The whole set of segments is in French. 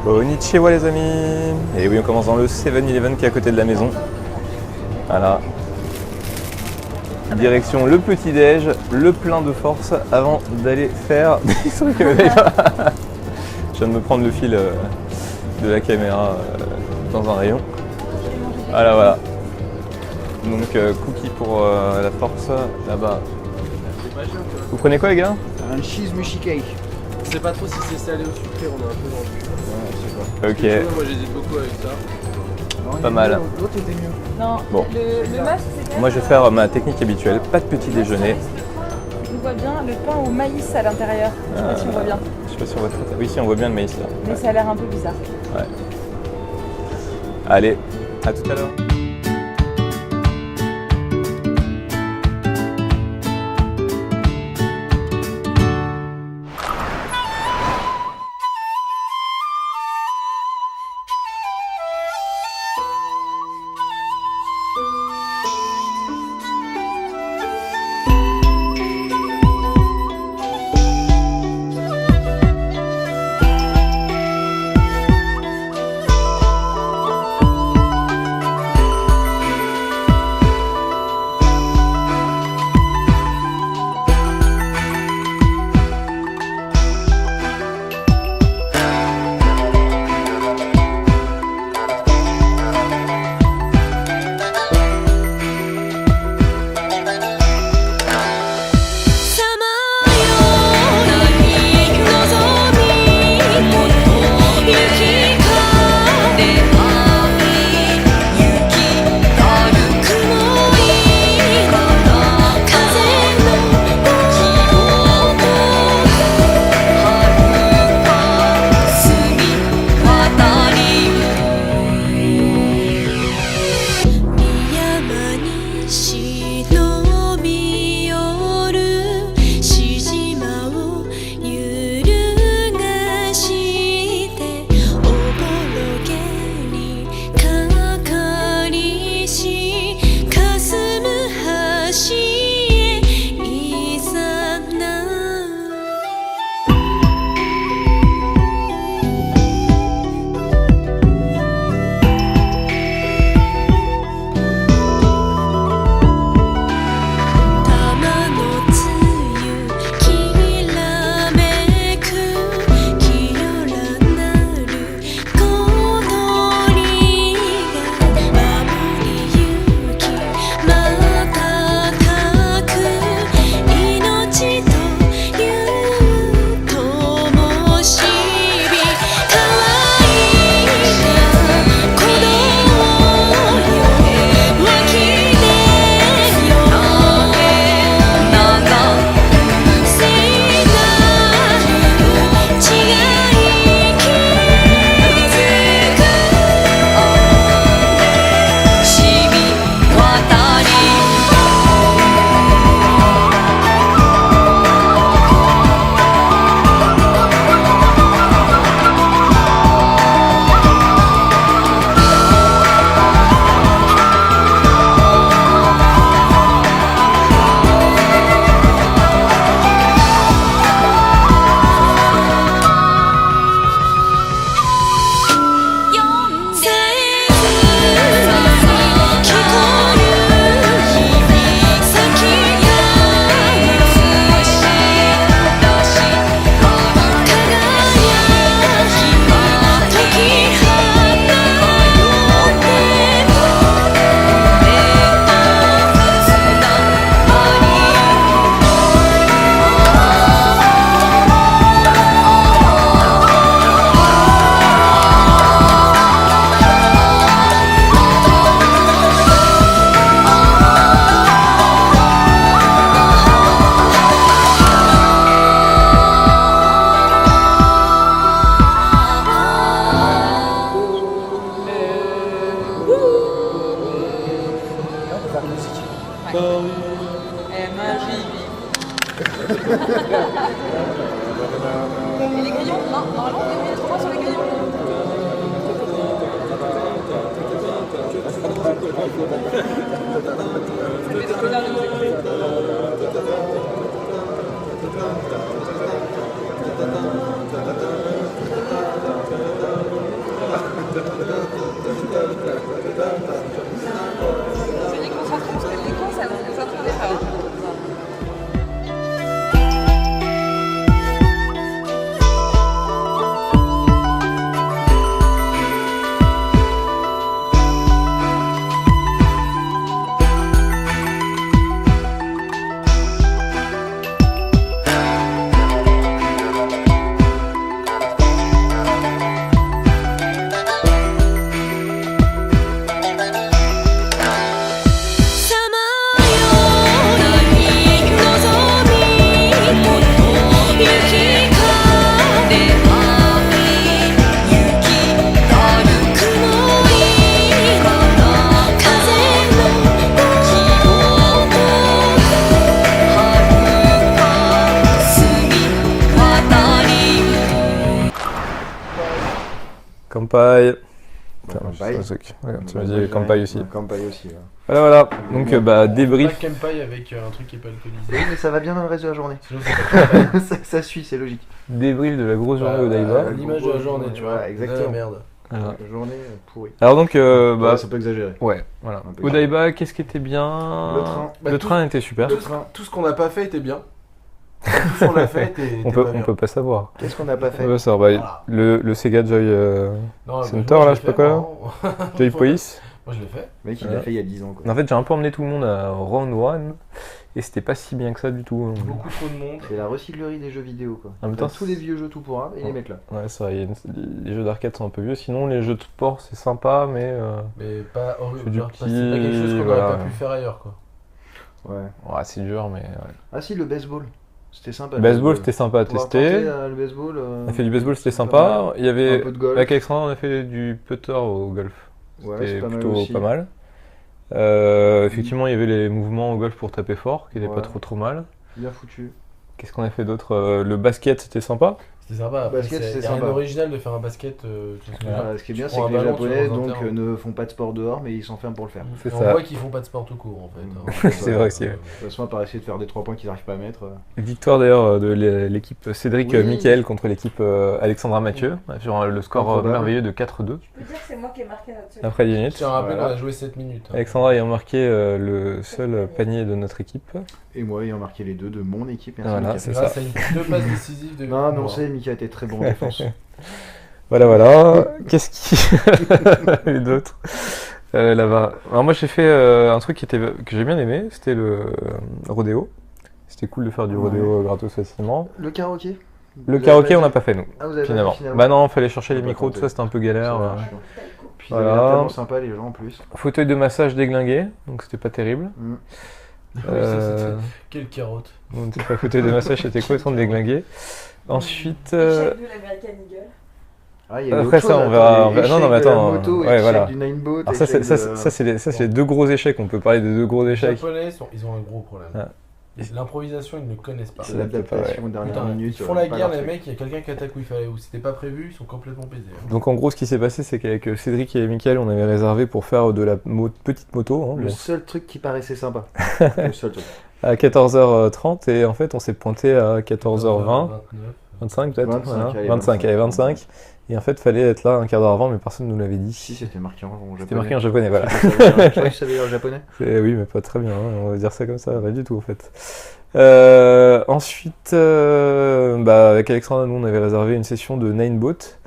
Konnichiwa les amis. Et oui, on commence dans le 7-Eleven qui est à côté de la maison. Voilà. Direction le petit-déj, le plein de force avant d'aller faire des trucs. Je viens de me prendre le fil de la caméra dans un rayon. Voilà. Donc cookie pour la force là-bas. Vous prenez quoi les gars? Un cheese mushy cake. Je sais pas trop si c'est salé ou sucré, on est un peu dans le... Ouais, je sais pas. Ok. Moi j'hésite beaucoup avec ça. Non, Pas mal. L'autre était mieux. Non, Bon. le masque c'est Moi je vais faire ma technique habituelle, pas de petit déjeuner. On voit bien le pain au maïs à l'intérieur. Je sais pas si on voit bien. Je sais pas si on voit très... Oui, si on voit bien le maïs là. Mais ça a l'air un peu bizarre. Ouais. Allez, à tout à l'heure. Et les grillons? Non, normalement on est 3 sur les grillons. Kampai. Putain, Kampai. c'est un truc. Ouais, tu m'as dit Kampai aussi. Kampai aussi, ouais. Voilà. Donc, débrief. Pas Kampai avec un truc qui est pas alcoolisé. Oui, mais ça va bien dans le reste de la journée. Sinon, c'est pas Kampai. ça suit, c'est logique. Débrief de la grosse journée au Daiba. L'image de la journée, tu vois. Voilà, exactement. Ah, merde. Voilà. Journée pourrie. Alors donc, Ouais, ça peut exagérer. ouais, voilà. Un peu Au Daiba, qu'est-ce qui était bien? Le train. Bah, Le tout- train était super. Tout ce qu'on n'a pas fait était bien. Tout ce qu'on a fait était On pas peut, bien. on peut pas savoir. Qu'est-ce qu'on n'a pas fait? On peut savoir. Voilà. Le Sega Joy Non, Center, moi, là, je je sais pas l'ai quoi. fait, Joy moi. Police. Moi, je l'ai fait. Le mec, il Ouais. l'a fait il y a 10 ans, quoi. En fait, j'ai un peu emmené tout le monde à Round One et c'était pas si bien que ça du tout. Beaucoup trop de monde. C'est la recyclerie des jeux vidéo, quoi. En même temps, T'as tous les vieux jeux tout pour un et les mecs là. Ouais, c'est vrai, les jeux d'arcade sont un peu vieux. Sinon, les jeux de sport, c'est sympa, mais. Mais pas C'est du c'est pas quelque chose qu'on voilà. n'aurait pas pu faire ailleurs, quoi. Ouais. Ouais, c'est dur, mais. Ouais. Ah si, le baseball. C'était sympa. Le baseball, c'était sympa à Pouvoir tester. tenter, le baseball. On a fait du baseball, c'était pas mal. sympa. Il y avait. Un peu de golf. Avec Alexandre, on a fait du putter au golf. Ouais, C'était c'est pas mal plutôt aussi. pas mal. Effectivement, il y avait les mouvements au golf pour taper fort, qui n'étaient Ouais. pas trop mal. Bien foutu. Qu'est-ce qu'on a fait d'autre? Le basket, c'était sympa. C'était sympa. Après, Basket, c'est c'était rien sympa. d'original de faire un basket. Tu vois ce que je veux dire. Voilà, ce qui est bien, Tu c'est prends que un les ballon, tu Japonais lances un donc terrain. ne font pas de sport dehors, mais ils s'enferment pour le faire. C'est On ça. voit qu'ils font pas de sport tout court, en fait. hein. C'est vrai aussi, ouais. De toute façon, à part essayer de faire des 3 points qu'ils n'arrivent pas à mettre. Victoire d'ailleurs de l'équipe Cédric Oui. Mickaël contre l'équipe Alexandra Mathieu, sur le score Improbable. merveilleux de 4-2 Je peux dire que c'est moi qui ai marqué notre seul. après 10 Je minutes. tiens à rappeler Voilà. qu'on a joué 7 minutes. hein. Alexandra ayant marqué le seul panier de notre équipe. Et moi ayant marqué les deux de mon équipe. Merci, Voilà, Mika. c'est Grâce ça. à deux passes décisives de Non, mais Victor. on sait, Mika était très bon en défense. Voilà. Qu'est-ce qu'il y a eu d'autre là-bas? Alors moi j'ai fait un truc que j'ai bien aimé, c'était le rodéo. C'était cool de faire du Ouais. rodéo gratos facilement. Le karaoké? Le Vous karaoké avez on pas n'a pas fait nous, Ah, vous avez finalement. pas fait Bah non, fallait chercher les On va micros, tout tenter. ça c'était un peu galère. Ça va, ouais. chiant. Puis Voilà. ils avaient l'air tellement sympa les gens en plus. Fauteuil de massage déglingué, donc c'était pas terrible. Mm. Oui, ça, Euh, Quelle carotte. donc c'était pas fauteuil de massage, c'était complètement déglingué. Ensuite, Échec de l'American Eagle. Ah, il y a eu Après autre ça, chose, on verra- attends, on verra- non, échec non, mais de la attends, moto, ouais, échec voilà. du Nineboat, alors ça échec c'est les deux gros échecs, on peut parler de deux gros Les échecs. Japonais, ils ont un gros problème. Ah. L'improvisation, ils ne connaissent pas. C'est l'adaptation dernière Putain, minute. ils font la pas guerre, leur les truc. mecs, il y a quelqu'un qui attaque où il fallait, où c'était pas prévu, ils sont complètement pétés. hein. Donc en gros, ce qui s'est passé, c'est qu'avec Cédric et Mickaël, on avait réservé pour faire de la petite moto, hein, Le bon, seul truc qui paraissait sympa. Le seul truc. à 14h30, et en fait, on s'est pointé à 14h20, 29. 25 peut-être, 25, voilà. allez, 25, allez, 25. Et en fait, fallait être là un quart d'heure avant, mais personne ne nous l'avait dit. Si, c'était marqué en japonais. C'était marqué en japonais, voilà. Je croyais que tu savais lire le japonais. Oui, mais pas très bien, hein, on va dire ça comme ça, pas du tout en fait. Ensuite, avec Alexandre, nous on avait réservé une session de Nineboat.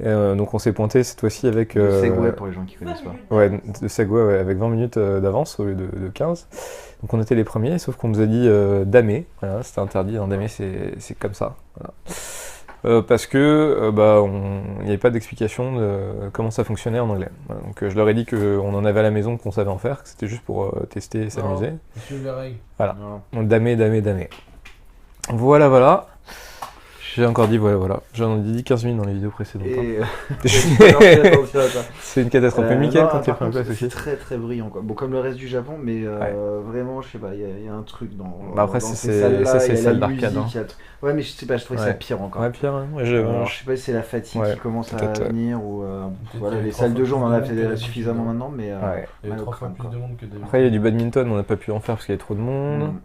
Donc on s'est pointé cette fois-ci avec. Le Segway pour les gens qui connaissent pas. Ouais, de Segway, ouais, avec 20 minutes d'avance au lieu de 15. Donc on était les premiers, sauf qu'on nous a dit damer. Voilà, c'était interdit, hein, damer c'est comme ça. Voilà. Parce que il n'y avait pas d'explication de comment ça fonctionnait en anglais. Voilà, donc je leur ai dit qu'on en avait à la maison, qu'on savait en faire, que c'était juste pour tester et s'amuser. Suivez les règles. Non. Donc damer, damer, damer. Voilà, voilà. J'ai encore dit voilà. J'en ai dit 15 minutes dans les vidéos précédentes. Et hein. C'est une catastrophe. Mais Mickaël, quand il a pris en place c'est aussi. très très brillant quoi. Bon comme le reste du Japon, mais vraiment je sais pas, il y a un truc dans. Bah après, dans c'est- ces salles-là, ça, c'est il y a salle la d'arcade, musique, hein. il y a Ouais mais je sais pas, je trouvais ça Ouais. pire encore. Ouais, Pierre, ouais, Alors, je sais pas si c'est la fatigue Ouais, qui commence à peut-être, ouais. venir ou Peut-être voilà qu'il y a les trois salles fois de jour on en a plus de monde fait que suffisamment d'habitude, maintenant, mais Ouais. Il y mal a au 3 fois crâne, plus quoi. de monde que d'habitude. Après, il y a du badminton, on n'a pas pu en faire parce qu'il y avait trop de monde. Mm.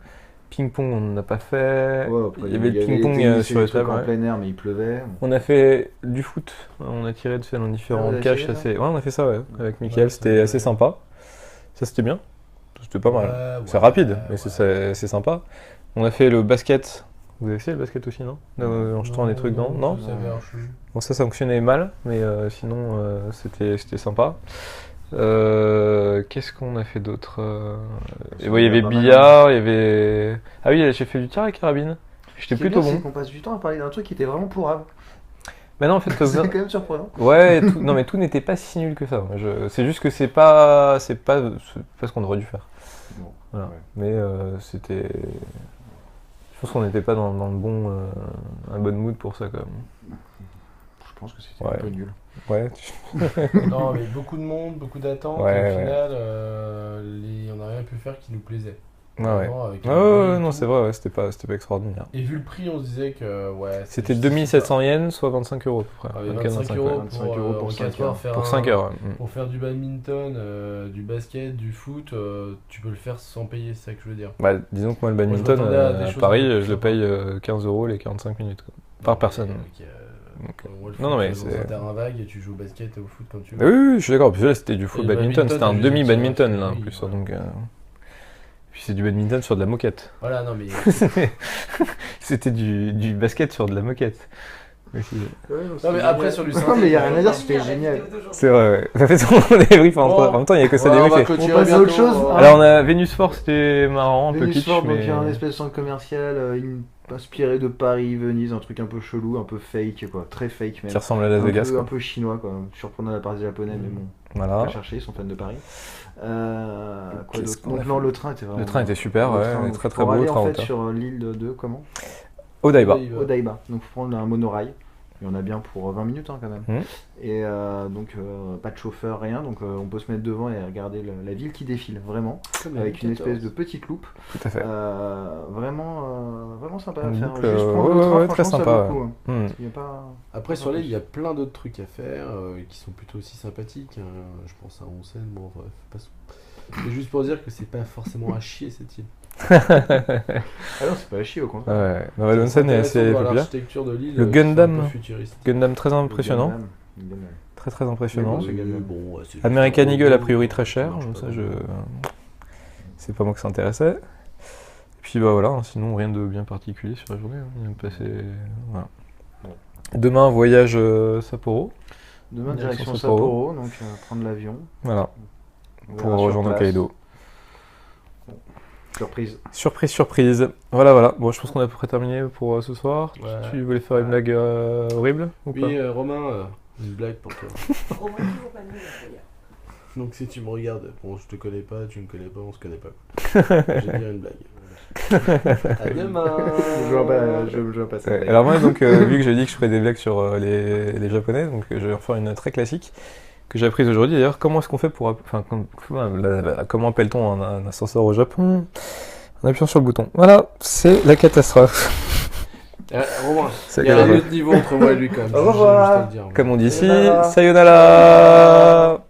Ping-pong, on n'en a pas fait. Ouais, après, il y avait le les ping-pong tennis, sur le les trucs table. en Ouais. plein air, mais il pleuvait. On a fait du foot, on a tiré de dans Ah, différents vous avez caches. essayé, ça Ouais, on a fait ça ouais, avec Mickaël, Ouais, c'était ça, assez sympa. Ça, c'était bien. C'était pas mal. Ouais, C'est ouais, rapide, ouais, mais ouais. c'est sympa. On a fait le basket. Vous avez essayé le basket aussi, non? En jetant des trucs, non? Non. Ça avait archi. Bon, ça fonctionnait mal, mais sinon, c'était sympa. Qu'est-ce qu'on a fait d'autre? Il y avait pas mal, billard, il y avait... Ah oui, j'ai fait du tir à carabine. J'étais Ce qui est plutôt bien, bon. c'est qu'on passe du temps à parler d'un truc qui était vraiment pourrave. Mais non, en fait, C'est quand même surprenant. ouais, non, mais tout n'était pas si nul que ça. C'est juste que c'est pas ce qu'on aurait dû faire. Bon, Voilà. ouais. Mais c'était... Je pense qu'on n'était pas dans le bon... un bon mood pour ça, quand même. Je pense que c'était Ouais. un peu nul. Ouais. Non, mais beaucoup de monde, beaucoup d'attentes. Ouais, et au ouais. final, on n'a rien pu faire qui nous plaisait. Ouais, ouais. Vraiment, avec Ouais, un ouais, bruit ouais, et non, tout. c'est vrai, ouais, c'était pas extraordinaire. Et vu le prix, on se disait que ouais. C'était 2700 yens, soit 25 euros à peu près. Ah, mais 24, 25 ouais. euros 25 pour, euros pour en 5 4 heures heures. faire Pour 5 heures, ouais. Pour faire du badminton, du basket, du foot, tu peux le faire sans payer, c'est ça que je veux dire. Bah, disons que moi, le Moi, je badminton, m'attendais à des à choses Paris, un peu je le plus paye 15 euros les 45 minutes, quoi. Par personne. Ok, Donc, moi, le non, non, foot, mais tu vas c'est- dans un terrain vague et tu joues au basket et au foot quand tu Ah veux. oui, oui, je suis d'accord. Puis là, c'était du full Et le badminton, c'était un badminton, t'as juste un demi-badminton, tir, là, en oui, plus. voilà. Donc, Puis c'est du badminton sur de la moquette. Voilà, non mais C'était du basket sur de la moquette. Aussi. non mais après sur du Non, mais il y a rien à dire, c'était génial. C'est vrai, ouais. Ça fait son débrief en Bon. même temps, il n'y a que ça Voilà, on va débriefé. clôturer On passe à autre bientôt, chose. Alors, on a Venus Fort, c'était marrant, un peu Venus kitsch, Fort, donc mais... il y a un espèce de centre commercial inspiré de Paris, Venise, un truc un peu chelou, un peu fake, quoi. Très fake même. qui ressemble à Las Vegas, un quoi. peu chinois, quoi. Surprenant de la part des japonais, mais bon. Voilà. Pas chercher, ils sont fans de Paris. Quoi Qu'est-ce d'autre qu'on a Donc fait non, le train était vraiment. Le train était super, Le ouais, train, donc, très très pour beau, aller très en fait hauteur. sur l'île de comment Odaiba. Odaiba. Donc faut prendre un monorail. Il y en a bien pour 20 minutes hein, quand même. Mhm. Et donc pas de chauffeur, rien. Donc on peut se mettre devant et regarder la ville qui défile vraiment. Avec une espèce de petite loupe. Tout à fait. Vraiment sympa à Une faire. boucle, Juste prendre ouais, le train, ouais, très franchement, ça sympa, vaut le coup, hein. Hmm. Il y a pas... Après sur l'île il y a plein d'autres trucs à faire qui sont plutôt aussi sympathiques. Je pense à Onsen, bon bref, passons. C'est juste pour dire que c'est pas forcément à chier cette île. Ah non, c'est pas à chier au contraire. Ouais, Noël Onsen est assez populaire. L'architecture de l'île Le qui est un Gundam. peu futuriste. Gundam très Le impressionnant, Gundam. Le Gundam. très très impressionnant. Mais bon, c'est Gundam. Bon, ouais, c'est juste American un Eagle robot, a priori très cher, ça marche donc pas ça vraiment. c'est pas moi que ça intéressait. Et puis bah voilà, hein, sinon rien de bien particulier sur la journée, hein. Il vient de passer... voilà. Demain voyage Sapporo, Demain, Direction direction Sapporo. Sapporo, donc prendre l'avion. voilà, On pour verra sur rejoindre place. Hokkaido. Surprise. Surprise, surprise. Voilà, voilà. Bon, je pense qu'on a à peu près terminé pour ce soir. Ouais. Tu voulais faire une blague horrible ou pas? Oui, Romain, une blague pour toi. Romain, toujours pas de nouvelles, d'ailleurs. Donc si tu me regardes, bon je te connais pas, tu me connais pas, on se connaît pas. Quoi. Je vais dire une blague. À demain. Je vois pas ça. Ouais, alors moi, donc, vu que j'ai dit que je ferais des blagues sur les Japonais, donc je vais refaire une très classique que j'ai apprise aujourd'hui. D'ailleurs, comment est-ce qu'on fait pour... Enfin, comment appelle-t-on un ascenseur au Japon? En appuyant sur le bouton. Voilà, c'est la catastrophe. Romain, C'est il y a la un catastrophe. autre niveau entre moi et lui quand même. Au revoir. Je veux juste te le dire. Comme on dit ici, Sayonara. sayonara.